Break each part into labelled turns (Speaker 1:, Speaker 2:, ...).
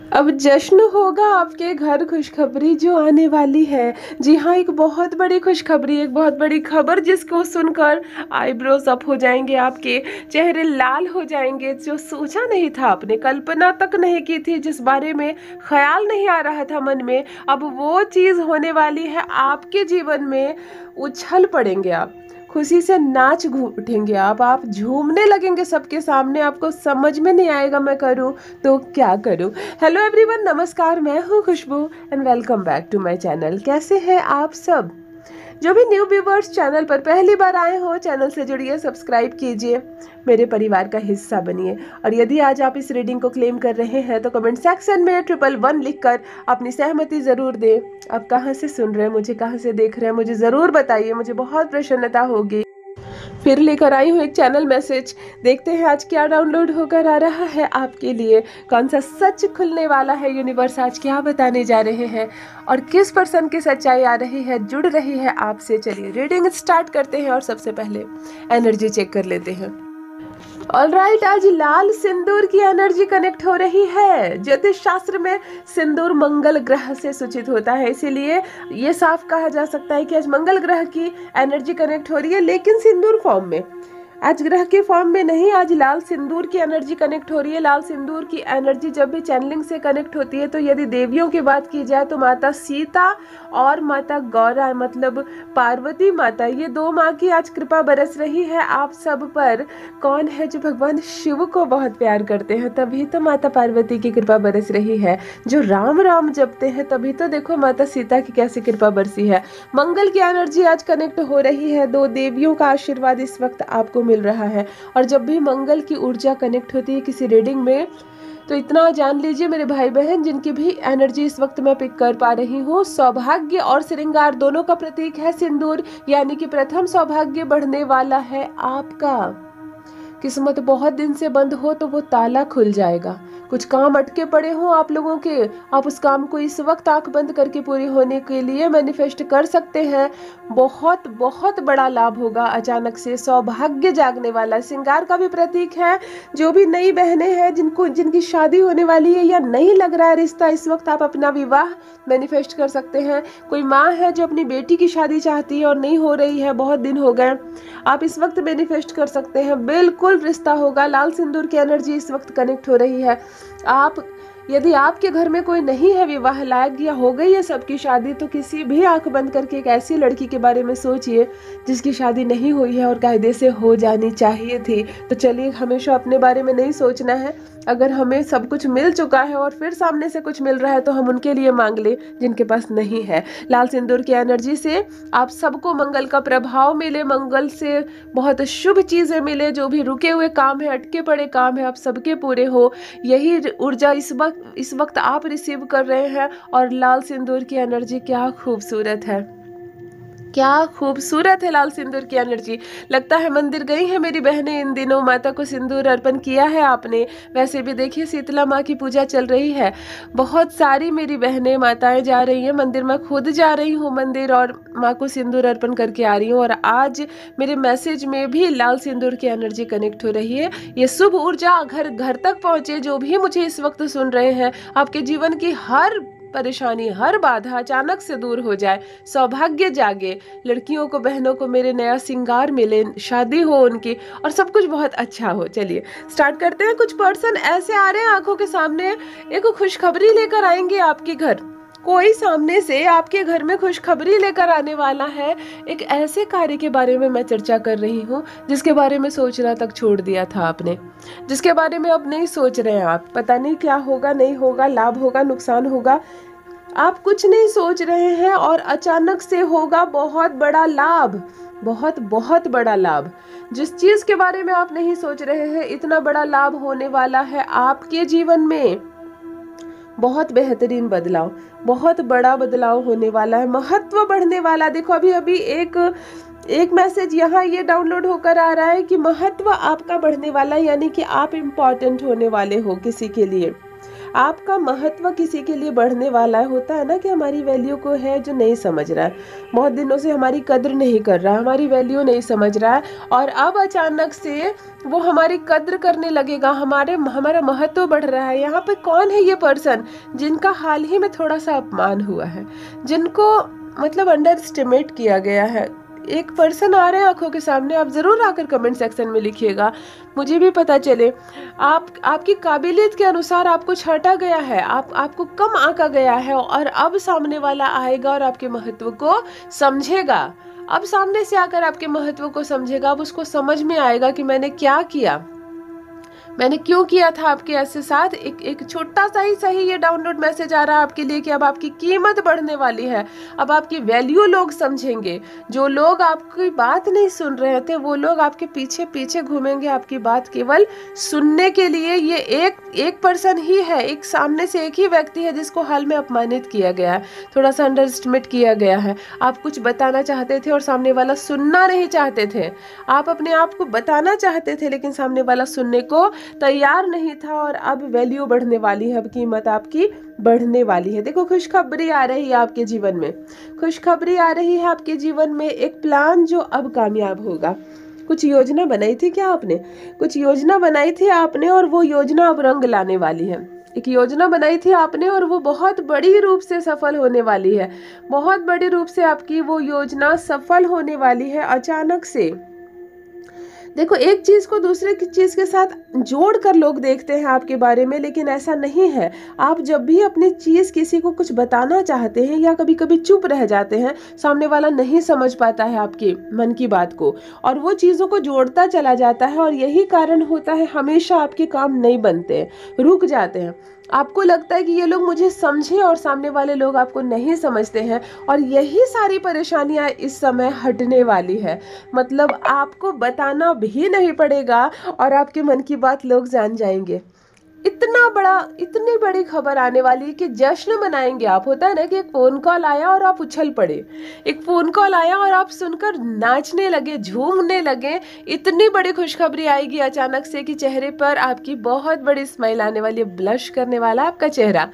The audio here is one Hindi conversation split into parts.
Speaker 1: अब जश्न होगा आपके घर, खुशखबरी जो आने वाली है। जी हाँ, एक बहुत बड़ी खुशखबरी, एक बहुत बड़ी खबर जिसको सुनकर आईब्रोज अप हो जाएंगे, आपके चेहरे लाल हो जाएंगे। जो सोचा नहीं था आपने, कल्पना तक नहीं की थी, जिस बारे में ख्याल नहीं आ रहा था मन में, अब वो चीज़ होने वाली है आपके जीवन में। उछल पड़ेंगे आप, खुशी से नाच उठेंगे आप झूमने लगेंगे सबके सामने। आपको समझ में नहीं आएगा मैं करूं तो क्या करूं। हेलो एवरीवन, नमस्कार, मैं हूं Khushboo and welcome back to my channel. कैसे हैं आप सब? जो भी न्यू व्यूवर्स चैनल पर पहली बार आए हो, चैनल से जुड़िए, सब्सक्राइब कीजिए, मेरे परिवार का हिस्सा बनिए। और यदि आज आप इस रीडिंग को क्लेम कर रहे हैं तो कमेंट सेक्शन में 111 लिखकर अपनी सहमति जरूर दें। आप कहाँ से सुन रहे हैं मुझे, कहाँ से देख रहे हैं, मुझे जरूर बताइए, मुझे बहुत प्रसन्नता होगी। फिर लेकर आई हूँ एक चैनल मैसेज। देखते हैं आज क्या डाउनलोड होकर आ रहा है आपके लिए, कौन सा सच खुलने वाला है। यूनिवर्स आज क्या बताने जा रहे हैं और किस पर्सन की सच्चाई आ रही है, जुड़ रही है आपसे। चलिए रीडिंग स्टार्ट करते हैं और सबसे पहले एनर्जी चेक कर लेते हैं। ऑलराइट, आज लाल सिंदूर की एनर्जी कनेक्ट हो रही है। ज्योतिष शास्त्र में सिंदूर मंगल ग्रह से सूचित होता है, इसीलिए ये साफ कहा जा सकता है कि आज मंगल ग्रह की एनर्जी कनेक्ट हो रही है, लेकिन सिंदूर फॉर्म में, आज ग्रह के फॉर्म में नहीं। आज लाल सिंदूर की एनर्जी कनेक्ट हो रही है। लाल सिंदूर की एनर्जी जब भी चैनलिंग से कनेक्ट होती है तो यदि देवियों की बात की जाए तो माता सीता और माता गौरा, मतलब पार्वती माता, ये दो माँ की आज कृपा बरस रही है आप सब पर। कौन है जो भगवान शिव को बहुत प्यार करते हैं, तभी तो माता पार्वती की कृपा बरस रही है। जो राम राम जपते हैं, तभी तो देखो माता सीता की कैसी कृपा बरसी है। मंगल की एनर्जी आज कनेक्ट हो रही है। दो देवियों का आशीर्वाद इस वक्त आपको मिल रहा है। और जब भी मंगल की ऊर्जा कनेक्ट होती है किसी रीडिंग में, तो इतना जान लीजिए मेरे भाई बहन, जिनकी भी एनर्जी इस वक्त मैं पिक कर पा रही हूँ, सौभाग्य और श्रृंगार दोनों का प्रतीक है सिंदूर, यानी कि प्रथम सौभाग्य बढ़ने वाला है आपका। किस्मत बहुत दिन से बंद हो तो वो ताला खुल जाएगा। कुछ काम अटके पड़े हो आप लोगों के, आप उस काम को इस वक्त आंख बंद करके पूरी होने के लिए मैनिफेस्ट कर सकते हैं। बहुत बहुत बड़ा लाभ होगा अचानक से, सौभाग्य जागने वाला। श्रृंगार का भी प्रतीक है। जो भी नई बहनें हैं, जिनकी शादी होने वाली है या नहीं लग रहा है रिश्ता, इस वक्त आप अपना विवाह मैनिफेस्ट कर सकते हैं। कोई माँ है जो अपनी बेटी की शादी चाहती है और नहीं हो रही है, बहुत दिन हो गए, आप इस वक्त मैनिफेस्ट कर सकते हैं, बिल्कुल रिश्ता होगा। लाल सिंदूर की एनर्जी इस वक्त कनेक्ट हो रही है। आप, यदि आपके घर में कोई नहीं है विवाह लायक या हो गई है सबकी शादी, तो किसी भी आंख बंद करके एक ऐसी लड़की के बारे में सोचिए जिसकी शादी नहीं हुई है और कायदे से हो जानी चाहिए थी। तो चलिए, हमेशा अपने बारे में नहीं सोचना है। अगर हमें सब कुछ मिल चुका है और फिर सामने से कुछ मिल रहा है तो हम उनके लिए मांग ले जिनके पास नहीं है। लाल सिंदूर की एनर्जी से आप सबको मंगल का प्रभाव मिले, मंगल से बहुत शुभ चीजें मिले। जो भी रुके हुए काम है, अटके पड़े काम है, आप सबके पूरे हो, यही ऊर्जा इस वक्त आप रिसीव कर रहे हैं। और लाल सिंदूर की एनर्जी क्या खूबसूरत है, क्या खूबसूरत है लाल सिंदूर की एनर्जी। लगता है मंदिर गई है मेरी बहनें इन दिनों, माता को सिंदूर अर्पण किया है आपने। वैसे भी देखिए शीतला माँ की पूजा चल रही है, बहुत सारी मेरी बहनें माताएं जा रही हैं मंदिर। मैं खुद जा रही हूँ मंदिर और माँ को सिंदूर अर्पण करके आ रही हूँ। और आज मेरे मैसेज में भी लाल सिंदूर की एनर्जी कनेक्ट हो रही है। ये शुभ ऊर्जा घर घर तक पहुंचे। जो भी मुझे इस वक्त सुन रहे हैं, आपके जीवन की हर परेशानी, हर बाधा अचानक से दूर हो जाए, सौभाग्य जागे, लड़कियों को, बहनों को मेरे नया सिंगार मिले, शादी हो उनकी और सब कुछ बहुत अच्छा हो। चलिए स्टार्ट करते हैं। कुछ पर्सन ऐसे आ रहे हैं आंखों के सामने, एक खुशखबरी लेकर आएंगे आपके घर। कोई सामने से आपके घर में खुशखबरी लेकर आने वाला है। एक ऐसे कार्य के बारे में मैं चर्चा कर रही हूँ जिसके बारे में सोचना तक छोड़ दिया था आपने, जिसके बारे में अब नहीं सोच रहे हैं आप। पता नहीं क्या होगा, नहीं होगा, लाभ होगा, नुकसान होगा, आप कुछ नहीं सोच रहे हैं और अचानक से होगा बहुत बड़ा लाभ, बहुत बहुत बड़ा लाभ। जिस चीज के बारे में आप नहीं सोच रहे हैं, इतना बड़ा लाभ होने वाला है आपके जीवन में। बहुत बेहतरीन बदलाव, बहुत बड़ा बदलाव होने वाला है, महत्व बढ़ने वाला। देखो अभी अभी एक मैसेज यहाँ ये डाउनलोड होकर आ रहा है कि महत्व आपका बढ़ने वाला, यानी कि आप इम्पोर्टेंट होने वाले हो किसी के लिए। आपका महत्व किसी के लिए बढ़ने वाला है। होता है ना कि हमारी वैल्यू को है जो नहीं समझ रहा है, बहुत दिनों से हमारी कद्र नहीं कर रहा है, हमारी वैल्यू नहीं समझ रहा है, और अब अचानक से वो हमारी कद्र करने लगेगा, हमारा महत्व बढ़ रहा है। यहाँ पे कौन है ये पर्सन जिनका हाल ही में थोड़ा सा अपमान हुआ है, जिनको मतलब अंडर एस्टिमेट किया गया है? एक पर्सन आ रहे हैं आंखों के सामने, आप जरूर आकर कमेंट सेक्शन में लिखिएगा, मुझे भी पता चले। आपकी काबिलियत के अनुसार आपको छांटा गया है, आपको कम आंका गया है, और अब सामने वाला आएगा और आपके महत्व को समझेगा। अब सामने से आकर आपके महत्व को समझेगा, अब उसको समझ में आएगा कि मैंने क्या किया, मैंने क्यों किया था आपके ऐसे साथ। एक छोटा सा ही सही ये डाउनलोड मैसेज आ रहा है आपके लिए कि अब आपकी कीमत बढ़ने वाली है, अब आपकी वैल्यू लोग समझेंगे। जो लोग आपकी बात नहीं सुन रहे थे वो लोग आपके पीछे पीछे घूमेंगे आपकी बात केवल सुनने के लिए। ये एक पर्सन ही है, एक सामने से एक ही व्यक्ति है जिसको हाल में अपमानित किया गया है, थोड़ा सा अंडर एस्टिमेट किया गया है। आप कुछ बताना चाहते थे और सामने वाला सुनना नहीं चाहते थे, आप अपने आप को बताना चाहते थे लेकिन सामने वाला सुनने को तैयार नहीं था, और अब वैल्यू बढ़ने वाली है, अब कीमत आपकी बढ़ने वाली है। देखो खुशखबरी आ रही है आपके जीवन में, खुशखबरी आ रही है आपके जीवन में, एक प्लान जो अब कामयाब होगा। कुछ योजना बनाई थी क्या आपने, कुछ योजना बनाई थी आपने और वो योजना अब रंग लाने वाली है। एक योजना बनाई थी आपने और वो बहुत बड़ी रूप से सफल होने वाली है, बहुत बड़ी रूप से आपकी वो योजना सफल होने वाली है। अचानक से देखो, एक चीज को दूसरे की चीज के साथ जोड़ कर लोग देखते हैं आपके बारे में, लेकिन ऐसा नहीं है। आप जब भी अपनी चीज किसी को कुछ बताना चाहते हैं या कभी कभी चुप रह जाते हैं, सामने वाला नहीं समझ पाता है आपके मन की बात को और वो चीजों को जोड़ता चला जाता है, और यही कारण होता है हमेशा आपके काम नहीं बनते, रुक जाते हैं। आपको लगता है कि ये लोग मुझे समझे और सामने वाले लोग आपको नहीं समझते हैं, और यही सारी परेशानियां इस समय हटने वाली है। मतलब आपको बताना भी नहीं पड़ेगा और आपके मन की बात लोग जान जाएंगे। इतनी बड़ी खबर आने वाली है कि जश्न मनाएंगे आप। होता है ना कि एक फोन कॉल आया और आप उछल पड़े, एक फोन कॉल आया और आप सुनकर नाचने लगे, झूमने लगे। इतनी बड़ी खुशखबरी आएगी अचानक से कि चेहरे पर आपकी बहुत बड़ी स्माइल आने वाली है, ब्लश करने वाला आपका चेहरा,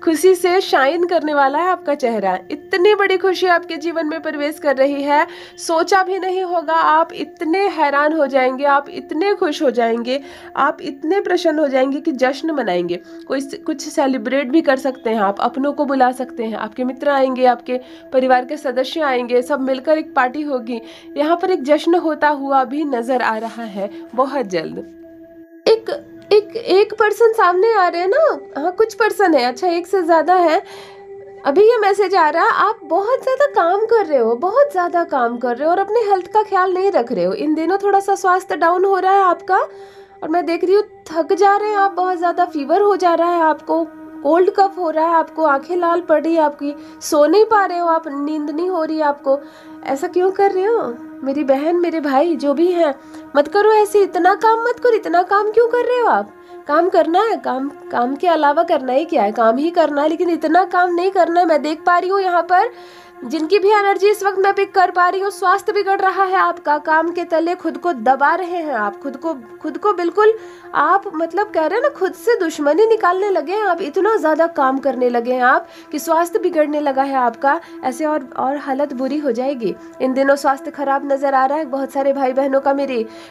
Speaker 1: खुशी से शाइन करने वाला है आपका चेहरा। इतनी बड़ी खुशी आपके जीवन में प्रवेश कर रही है, सोचा भी नहीं होगा। आप इतने हैरान हो जाएंगे, आप इतने खुश हो जाएंगे, आप इतने प्रसन्न हो जाएंगे कि जश्न मनाएंगे। कुछ सेलिब्रेट भी कर सकते हैं, आप अपनों को बुला सकते हैं, आपके मित्र आएंगे, आपके परिवार के सदस्य आएंगे, सब मिलकर एक पार्टी होगी। यहाँ पर एक जश्न होता हुआ भी नजर आ रहा है बहुत जल्द। एक पर्सन सामने आ रहे हैं ना, हाँ कुछ पर्सन है, अच्छा एक से ज्यादा है। अभी ये मैसेज आ रहा है, आप बहुत ज्यादा काम कर रहे हो, बहुत ज्यादा काम कर रहे हो और अपने हेल्थ का ख्याल नहीं रख रहे हो। इन दिनों थोड़ा सा स्वास्थ्य डाउन हो रहा है आपका, और मैं देख रही हूँ थक जा रहे हैं आप, बहुत ज्यादा फीवर हो जा रहा है आपको, कोल्ड कफ हो रहा है आपको, आंखें लाल पड़ रही है आपकी, सो नहीं पा रहे हो आप, नींद नहीं हो रही है आपको। ऐसा क्यों कर रहे हो मेरी बहन, मेरे भाई जो भी हैं, मत करो ऐसे, इतना काम मत करो। इतना काम क्यों कर रहे हो आप? काम करना है, काम के अलावा करना ही क्या है, काम ही करना है, लेकिन इतना काम नहीं करना है। मैं देख पा रही हूँ यहाँ पर जिनकी भी एनर्जी इस वक्त मैं पिक कर पा रही हूँ, स्वास्थ्य बिगड़ रहा है आपका, काम के तले खुद को दबा रहे हैं आप, खुद को बिल्कुल आप मतलब कह रहे हैं ना, खुद से दुश्मनी निकालने लगे हैं आप, इतना ज्यादा काम करने लगे हैं आप कि स्वास्थ्य बिगड़ने लगा है आपका। ऐसे और हालत बुरी हो जाएगी। इन दिनों स्वास्थ्य खराब नजर आ रहा है बहुत सारे भाई बहनों का।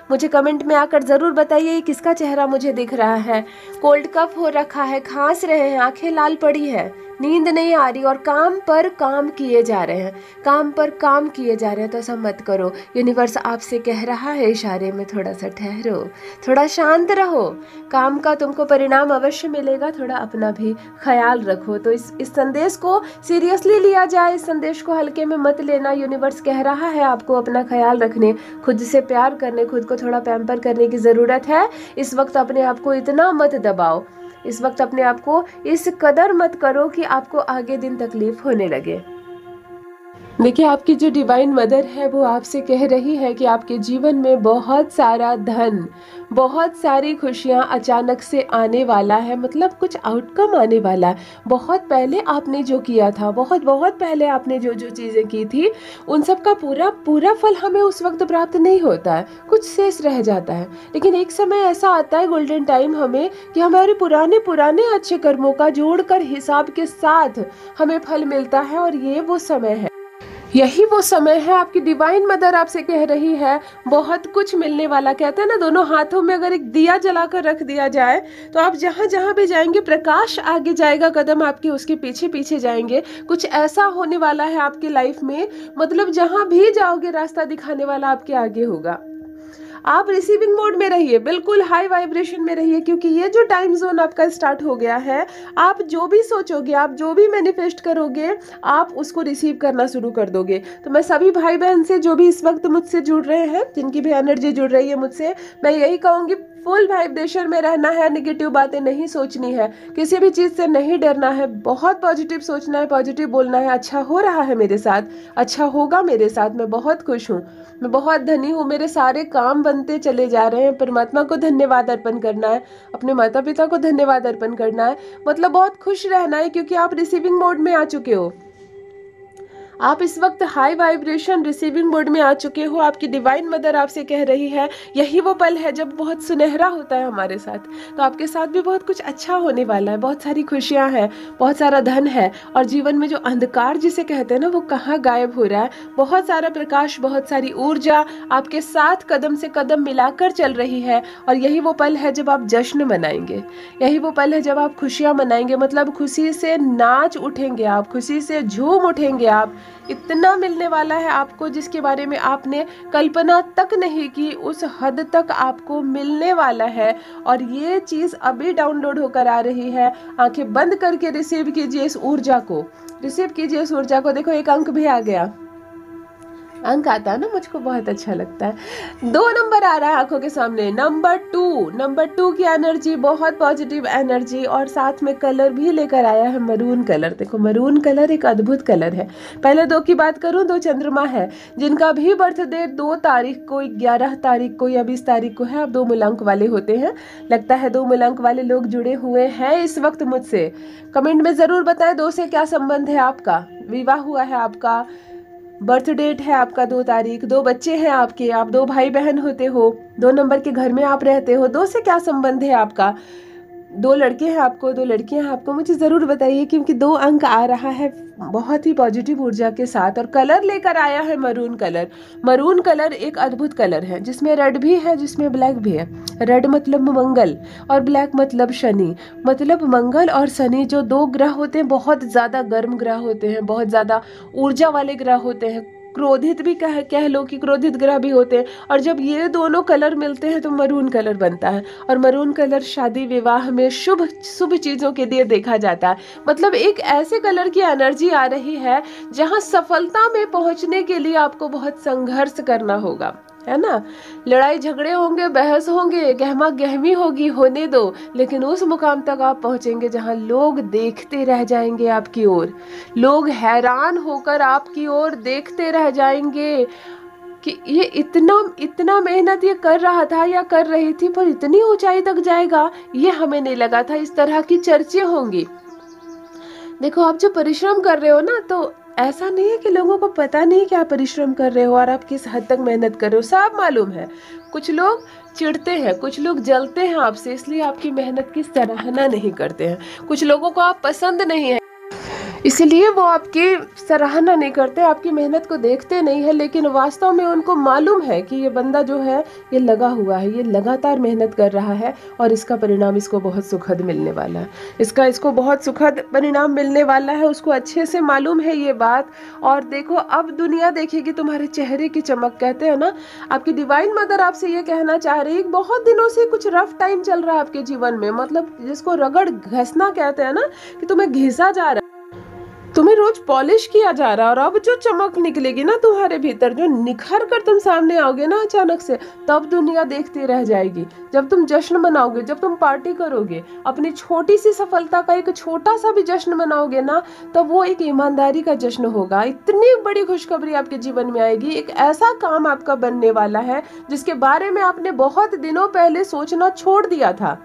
Speaker 1: मुझे कमेंट में आकर जरूर बताइए किसका चेहरा मुझे दिख रहा है। कोल्ड कफ हो रखा है, खांस रहे हैं, आंखें लाल पड़ी है, नींद नहीं आ रही और काम पर काम किए जा रहे हैं, काम पर काम किए जा रहे हैं। तो ऐसा मत करो। यूनिवर्स आपसे कह रहा है इशारे में, थोड़ा सा ठहरो, थोड़ा शांत रहो, काम का तुमको परिणाम अवश्य मिलेगा, थोड़ा अपना भी ख्याल रखो। तो इस संदेश को सीरियसली लिया जाए, इस संदेश को हल्के में मत लेना। यूनिवर्स कह रहा है आपको अपना ख्याल रखने, खुद से प्यार करने, खुद को थोड़ा पैम्पर करने की ज़रूरत है। इस वक्त अपने आप को इतना मत दबाओ, इस वक्त अपने आप को इस कदर मत करो कि आपको आगे दिन तकलीफ होने लगे। देखिए, आपकी जो डिवाइन मदर है वो आपसे कह रही है कि आपके जीवन में बहुत सारा धन, बहुत सारी खुशियां अचानक से आने वाला है, मतलब कुछ आउटकम आने वाला है। बहुत पहले आपने जो किया था, बहुत बहुत पहले आपने जो जो चीज़ें की थी, उन सब का पूरा पूरा फल हमें उस वक्त प्राप्त नहीं होता है, कुछ शेष रह जाता है। लेकिन एक समय ऐसा आता है, गोल्डन टाइम, हमें कि हमारे पुराने पुराने अच्छे कर्मों का जोड़कर हिसाब के साथ हमें फल मिलता है। और ये वो समय है, यही वो समय है। आपकी डिवाइन मदर आपसे कह रही है बहुत कुछ मिलने वाला। कहते हैं ना, दोनों हाथों में अगर एक दिया जलाकर रख दिया जाए तो आप जहां जहां भी जाएंगे प्रकाश आगे जाएगा, कदम आपके उसके पीछे पीछे जाएंगे। कुछ ऐसा होने वाला है आपकी लाइफ में, मतलब जहां भी जाओगे रास्ता दिखाने वाला आपके आगे होगा। आप रिसीविंग मोड में रहिए, बिल्कुल हाई वाइब्रेशन में रहिए, क्योंकि ये जो टाइम जोन आपका स्टार्ट हो गया है, आप जो भी सोचोगे, आप जो भी मैनिफेस्ट करोगे, आप उसको रिसीव करना शुरू कर दोगे। तो मैं सभी भाई बहन से, जो भी इस वक्त मुझसे जुड़ रहे हैं, जिनकी भी एनर्जी जुड़ रही है मुझसे, मैं यही कहूँगी, फुल वाइब्रेशन में रहना है, नेगेटिव बातें नहीं सोचनी है, किसी भी चीज़ से नहीं डरना है, बहुत पॉजिटिव सोचना है, पॉजिटिव बोलना है। अच्छा हो रहा है मेरे साथ, अच्छा होगा मेरे साथ, मैं बहुत खुश हूँ, मैं बहुत धनी हूँ, मेरे सारे काम बनते चले जा रहे हैं। परमात्मा को धन्यवाद अर्पण करना है, अपने माता पिता को धन्यवाद अर्पण करना है, मतलब बहुत खुश रहना है, क्योंकि आप रिसीविंग मोड में आ चुके हो। आप इस वक्त हाई वाइब्रेशन रिसीविंग मोड में आ चुके हो। आपकी डिवाइन मदर आपसे कह रही है यही वो पल है जब बहुत सुनहरा होता है हमारे साथ। तो आपके साथ भी बहुत कुछ अच्छा होने वाला है, बहुत सारी खुशियां हैं, बहुत सारा धन है, और जीवन में जो अंधकार जिसे कहते हैं ना, वो कहाँ गायब हो रहा है। बहुत सारा प्रकाश, बहुत सारी ऊर्जा आपके साथ कदम से कदम मिलाकर चल रही है। और यही वो पल है जब आप जश्न मनाएंगे, यही वो पल है जब आप खुशियां मनाएंगे, मतलब खुशी से नाच उठेंगे आप, खुशी से झूम उठेंगे आप। इतना मिलने वाला है आपको जिसके बारे में आपने कल्पना तक नहीं की, उस हद तक आपको मिलने वाला है। और ये चीज़ अभी डाउनलोड होकर आ रही है। आंखें बंद करके रिसीव कीजिए इस ऊर्जा को, रिसीव कीजिए इस ऊर्जा को। देखो, एक अंक भी आ गया, अंक आता है ना, मुझको बहुत अच्छा लगता है। 2 नंबर आ रहा है आंखों के सामने, नंबर 2 की एनर्जी, बहुत पॉजिटिव एनर्जी, और साथ में कलर भी लेकर आया है, मरून कलर। देखो, मरून कलर एक अद्भुत कलर है। पहले 2 की बात करूं, 2 चंद्रमा है, जिनका भी बर्थडे 2 तारीख को, 11 तारीख को या 20 तारीख को है। आप 2 मूलांक वाले होते हैं, लगता है 2 मूलांक वाले लोग जुड़े हुए हैं इस वक्त मुझसे। कमेंट में जरूर बताएं 2 से क्या संबंध है आपका, विवाह हुआ है आपका, बर्थ डेट है आपका 2 तारीख, 2 बच्चे हैं आपके, आप 2 भाई बहन होते हो, 2 नंबर के घर में आप रहते हो। 2 से क्या संबंध है आपका, 2 लड़के हैं आपको, 2 लड़कियां हैं आपको, मुझे ज़रूर बताइए, क्योंकि 2 अंक आ रहा है बहुत ही पॉजिटिव ऊर्जा के साथ। और कलर लेकर आया है मरून कलर। मरून कलर एक अद्भुत कलर है, जिसमें रेड भी है, जिसमें ब्लैक भी है। रेड मतलब मंगल और ब्लैक मतलब शनि, मतलब मंगल और शनि जो 2 ग्रह होते हैं, बहुत ज़्यादा गर्म ग्रह होते हैं, बहुत ज़्यादा ऊर्जा वाले ग्रह होते हैं, क्रोधित भी कह लो कि क्रोधित ग्रह भी होते हैं। और जब ये दोनों कलर मिलते हैं तो मरून कलर बनता है। और मरून कलर शादी विवाह में शुभ शुभ चीज़ों के लिए देखा जाता है। मतलब एक ऐसे कलर की एनर्जी आ रही है जहां सफलता में पहुंचने के लिए आपको बहुत संघर्ष करना होगा, है ना। लड़ाई झगड़े होंगे, बहस होंगे, गहमा गहमी होगी, होने दो, लेकिन उस मुकाम तक आप पहुंचेंगे जहां लोग देखते रह जाएंगे आपकी ओर, लोग हैरान होकर आपकी ओर देखते रह जाएंगे कि ये इतना मेहनत ये कर रहा था या कर रही थी, पर इतनी ऊंचाई तक जाएगा ये हमें नहीं लगा था। इस तरह की चर्चे होंगी। देखो, आप जो परिश्रम कर रहे हो ना, तो ऐसा नहीं है कि लोगों को पता नहीं कि आप परिश्रम कर रहे हो और आप किस हद तक मेहनत कर रहे हो, सब मालूम है। कुछ लोग चिढ़ते हैं, कुछ लोग जलते हैं आपसे, इसलिए आपकी मेहनत की सराहना नहीं करते हैं। कुछ लोगों को आप पसंद नहीं है, इसलिए वो आपकी सराहना नहीं करते, आपकी मेहनत को देखते नहीं है। लेकिन वास्तव में उनको मालूम है कि ये बंदा जो है ये लगा हुआ है, ये लगातार मेहनत कर रहा है, और इसका परिणाम इसको बहुत सुखद मिलने वाला है, इसको बहुत सुखद परिणाम मिलने वाला है। उसको अच्छे से मालूम है ये बात। और देखो, अब दुनिया देखेगी तुम्हारे चेहरे की चमक। कहते हैं ना, आपकी डिवाइन मदर आपसे ये कहना चाह रही है, बहुत दिनों से कुछ रफ टाइम चल रहा है आपके जीवन में, मतलब जिसको रगड़ घसना कहते हैं ना, कि तुम्हें घिसा जा रहा है। तुम्हें रोज पॉलिश किया जा रहा है, और अब जो चमक निकलेगी ना तुम्हारे भीतर, जो निखर कर तुम सामने आओगे ना अचानक से, तब दुनिया देखती रह जाएगी। जब तुम जश्न मनाओगे, जब तुम पार्टी करोगे, अपनी छोटी सी सफलता का एक छोटा सा भी जश्न मनाओगे ना, तब वो एक ईमानदारी का जश्न होगा। इतनी बड़ी खुशखबरी आपके जीवन में आएगी। एक ऐसा काम आपका बनने वाला है जिसके बारे में आपने बहुत दिनों पहले सोचना छोड़ दिया था।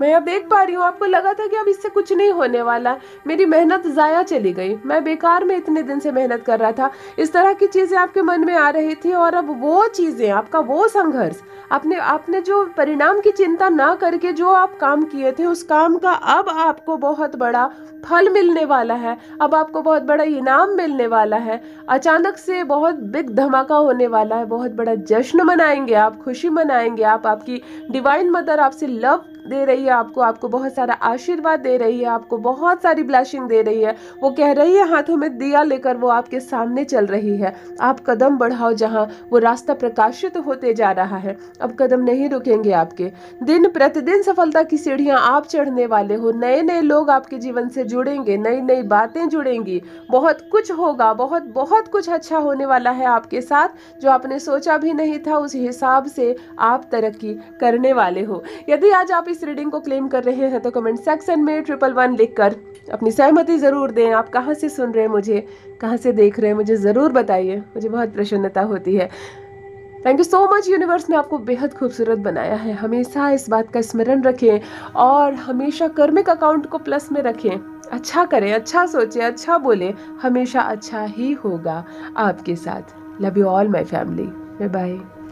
Speaker 1: मैं अब देख पा रही हूँ, आपको लगा था कि अब इससे कुछ नहीं होने वाला, मेरी मेहनत जाया चली गई, मैं बेकार में इतने दिन से मेहनत कर रहा था, इस तरह की चीजें आपके मन में आ रही थी। और अब वो चीजें, आपका वो संघर्ष, आपने जो परिणाम की चिंता ना करके जो आप काम किए थे, उस काम का अब आपको बहुत बड़ा फल मिलने वाला है। अब आपको बहुत बड़ा इनाम मिलने वाला है। अचानक से बहुत बिग धमाका होने वाला है, बहुत बड़ा जश्न मनाएंगे आप, खुशी मनाएंगे आप। आपकी डिवाइन मदर आपसे लव दे रही है, आपको बहुत सारा आशीर्वाद दे रही है, आपको बहुत सारी ब्लेसिंग दे रही है। वो कह रही है, हाथों में दिया लेकर वो आपके सामने चल रही है। आप कदम बढ़ाओ, जहां वो रास्ता प्रकाशित होते जा रहा है। अब कदम नहीं रुकेंगे आपके। दिन प्रतिदिन सफलता की सीढ़ियां आप चढ़ने वाले हो। नए नए लोग आपके जीवन से जुड़ेंगे, नई नई बातें जुड़ेंगी, बहुत कुछ होगा, बहुत बहुत कुछ अच्छा होने वाला है आपके साथ, जो आपने सोचा भी नहीं था। उस हिसाब से आप तरक्की करने वाले हो। यदि आज आप इस रीडिंग को क्लेम कर रहे हैं तो कमेंट सेक्शन में 111 लिखकर अपनी सहमति जरूर दें। आप कहां से सुन रहे हैं मुझे, कहां से देख रहे हैं, मुझे जरूर बताइए, मुझे बहुत प्रसन्नता होती है। Thank you so much. Universe ने आपको बेहद खूबसूरत बनाया है। हमेशा इस बात का स्मरण रखें और हमेशा कर्मिक अकाउंट को प्लस में रखें। अच्छा करें, अच्छा सोचें, अच्छा बोलें, हमेशा अच्छा ही होगा आपके साथ। Love you all my family. Bye bye.